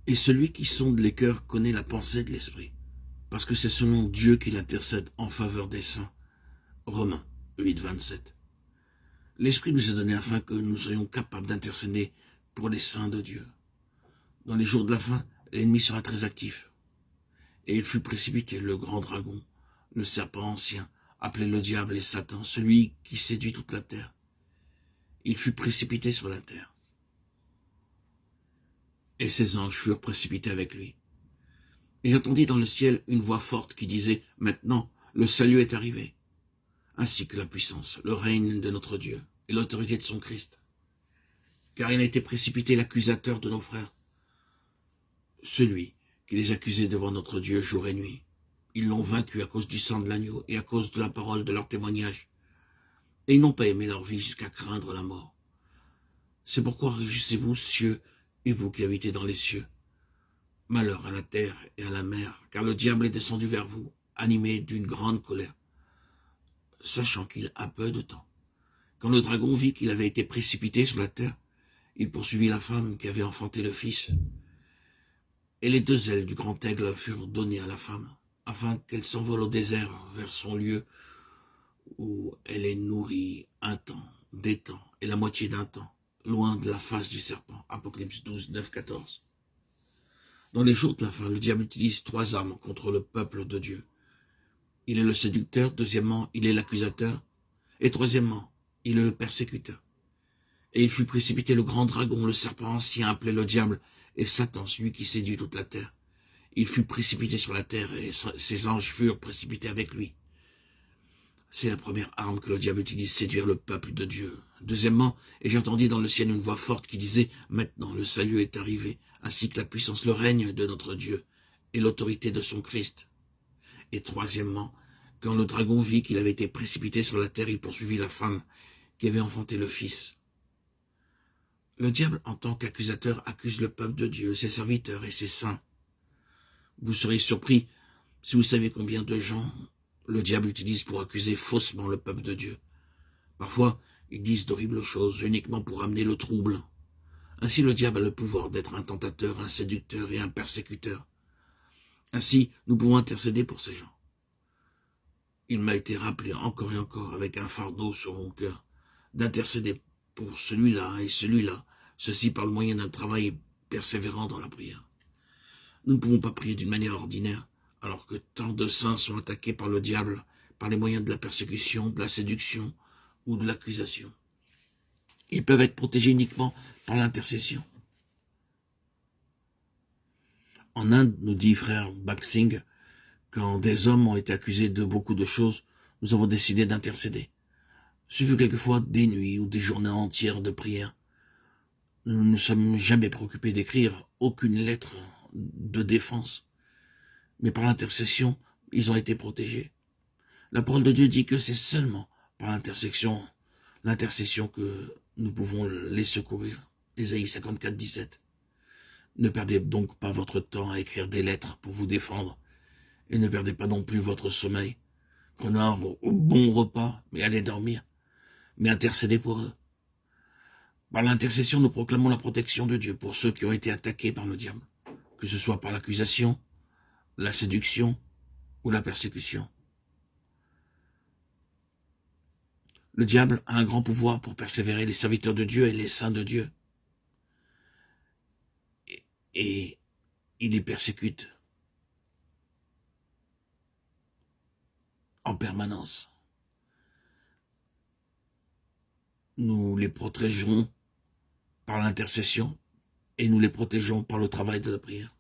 Et celui qui sonde les cœurs connaît la pensée de l'Esprit, parce que c'est selon Dieu qu'il intercède en faveur des saints. Romains 8, 27. L'Esprit nous est donné afin que nous soyons capables d'intercéder pour les saints de Dieu. Dans les jours de la fin, l'ennemi sera très actif. Et il fut précipité, le grand dragon, le serpent ancien, appelé le diable et Satan, celui qui séduit toute la terre. Il fut précipité sur la terre. Et ses anges furent précipités avec lui. Et j'entendis dans le ciel une voix forte qui disait, « Maintenant, le salut est arrivé, ainsi que la puissance, le règne de notre Dieu et l'autorité de son Christ. Car il a été précipité l'accusateur de nos frères, celui qui les accusait devant notre Dieu jour et nuit. Ils l'ont vaincu à cause du sang de l'agneau et à cause de la parole de leur témoignage. Et ils n'ont pas aimé leur vie jusqu'à craindre la mort. C'est pourquoi réjouissez-vous, cieux, et vous qui habitez dans les cieux. Malheur à la terre et à la mer, car le diable est descendu vers vous, animé d'une grande colère, sachant qu'il a peu de temps. Quand le dragon vit qu'il avait été précipité sur la terre, il poursuivit la femme qui avait enfanté le fils. Et les deux ailes du grand aigle furent données à la femme, afin qu'elle s'envole au désert vers son lieu où elle est nourrie un temps, des temps et la moitié d'un temps, loin de la face du serpent. Apocalypse 12, 9, 14. Dans les jours de la fin, le diable utilise 3 armes contre le peuple de Dieu. Il est le séducteur, deuxièmement, il est l'accusateur, et troisièmement, il est le persécuteur. Et il fut précipité le grand dragon, le serpent ancien, appelé le diable, et Satan, celui qui séduit toute la terre. Il fut précipité sur la terre, et ses anges furent précipités avec lui. C'est la première arme que le diable utilise, séduire le peuple de Dieu. Deuxièmement, et j'entendis dans le ciel une voix forte qui disait, « Maintenant le salut est arrivé, ainsi que la puissance, le règne de notre Dieu, et l'autorité de son Christ. » Et troisièmement, quand le dragon vit qu'il avait été précipité sur la terre, il poursuivit la femme qui avait enfanté le fils. Le diable, en tant qu'accusateur, accuse le peuple de Dieu, ses serviteurs et ses saints. Vous seriez surpris si vous saviez combien de gens le diable utilise pour accuser faussement le peuple de Dieu. Parfois, ils disent d'horribles choses uniquement pour amener le trouble. Ainsi, le diable a le pouvoir d'être un tentateur, un séducteur et un persécuteur. Ainsi, nous pouvons intercéder pour ces gens. Il m'a été rappelé encore et encore, avec un fardeau sur mon cœur, d'intercéder pour celui-là et celui-là, ceci par le moyen d'un travail persévérant dans la prière. Nous ne pouvons pas prier d'une manière ordinaire, alors que tant de saints sont attaqués par le diable, par les moyens de la persécution, de la séduction ou de l'accusation. Ils peuvent être protégés uniquement par l'intercession. En Inde, nous dit frère Baksingh, quand des hommes ont été accusés de beaucoup de choses, nous avons décidé d'intercéder. Ce fut quelquefois des nuits ou des journées entières de prière. Nous ne nous sommes jamais préoccupés d'écrire aucune lettre de défense. Mais par l'intercession, ils ont été protégés. La parole de Dieu dit que c'est seulement par l'intercession que nous pouvons les secourir. Ésaïe 54, 17. Ne perdez donc pas votre temps à écrire des lettres pour vous défendre, et ne perdez pas non plus votre sommeil. Prenez un bon repas, mais allez dormir, mais intercédez pour eux. Par l'intercession, nous proclamons la protection de Dieu pour ceux qui ont été attaqués par le diable, que ce soit par l'accusation, la séduction ou la persécution. Le diable a un grand pouvoir pour persévérer les serviteurs de Dieu et les saints de Dieu. Et il les persécute en permanence. Nous les protégerons par l'intercession et nous les protégeons par le travail de la prière.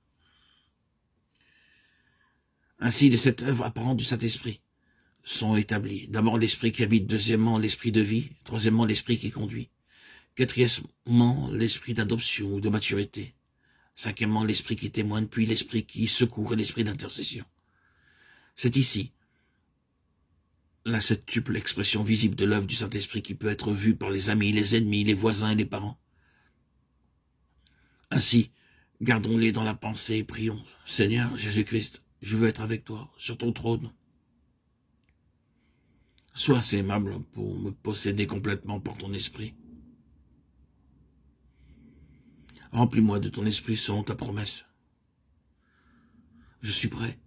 Ainsi, les 7 œuvres apparentes du Saint-Esprit sont établies. D'abord, l'esprit qui habite. Deuxièmement, l'esprit de vie. Troisièmement, l'esprit qui conduit. Quatrièmement, l'esprit d'adoption ou de maturité. Cinquièmement, l'esprit qui témoigne, puis l'esprit qui secourt et l'esprit d'intercession. C'est ici la septuple expression visible de l'œuvre du Saint-Esprit qui peut être vue par les amis, les ennemis, les voisins et les parents. Ainsi, gardons-les dans la pensée et prions. Seigneur Jésus-Christ, je veux être avec toi, sur ton trône. Sois assez aimable pour me posséder complètement par ton esprit. Remplis-moi de ton esprit selon ta promesse. Je suis prêt.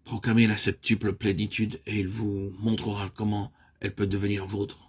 Proclamez la septuple plénitude et il vous montrera comment elle peut devenir vôtre.